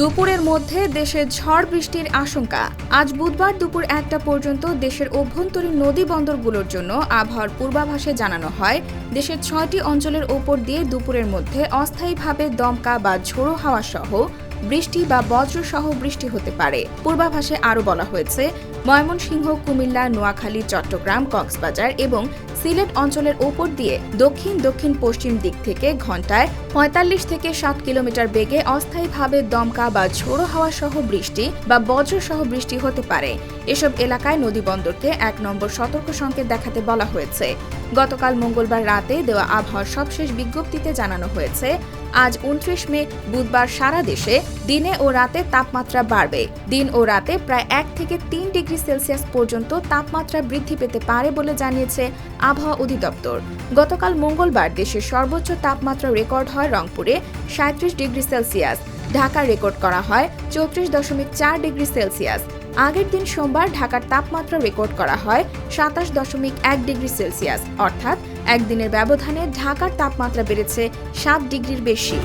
দুপুরের মধ্যে দেশে ঝড় বৃষ্টির আশঙ্কা। আজ বুধবার দুপুর 1টা পর্যন্ত দেশের অভ্যন্তরীণ নদী বন্দরগুলোর জন্য আবহাওয়ার পূর্বাভাসে জানানো হয়, দেশের 6টি অঞ্চলের ওপর দিয়ে দুপুরের মধ্যে অস্থায়ীভাবে দমকা বা ঝোড়ো হাওয়া সহ বৃষ্টি বা বজ্রসহ বৃষ্টি হতে পারে। পূর্বাভাসে আরও বলা হয়েছে, ময়মনসিংহ, কুমিল্লা, নোয়াখালী, চট্টগ্রাম, কক্সবাজার এবং সিলেট অঞ্চলের ওপর দিয়ে দক্ষিণ দক্ষিণ পশ্চিম দিক থেকে ঘণ্টায় 45 থেকে 60 কিলোমিটার বেগে অস্থায়ীভাবে দমকা বা ঝোড়ো হাওয়া সহ বৃষ্টি বা বজ্রসহ বৃষ্টি হতে পারে। এসব এলাকায় নদীবন্দরকে 1 নম্বর সতর্ক সংকেত দেখাতে বলা হয়েছে। গতকাল মঙ্গলবার রাতে দেওয়া আবহাওয়ার সবশেষ বিজ্ঞপ্তিতে জানানো হয়েছে, আজ 29 মে বুধবার সারা দেশে দিনে ও রাতে তাপমাত্রা বাড়বে। দিন ও রাতে প্রায় 1 থেকে 3 ডিগ্রি সেলসিয়াস পর্যন্ত তাপমাত্রা বৃদ্ধি পেতে পারে বলে জানিয়েছে আবহাওয়া অধিদপ্তর। গতকাল মঙ্গলবার দেশের সর্বোচ্চ তাপমাত্রা রেকর্ড হয় রংপুরে 37 ডিগ্রি সেলসিয়াস, ঢাকায় রেকর্ড করা হয় 34.4 ডিগ্রি সেলসিয়াস। আগের দিন সোমবার ঢাকার তাপমাত্রা রেকর্ড করা হয় 27.1 ডিগ্রি সেলসিয়াস, অর্থাৎ একদিনের ব্যবধানে ঢাকার তাপমাত্রা বেড়েছে 7 ডিগ্রির বেশি।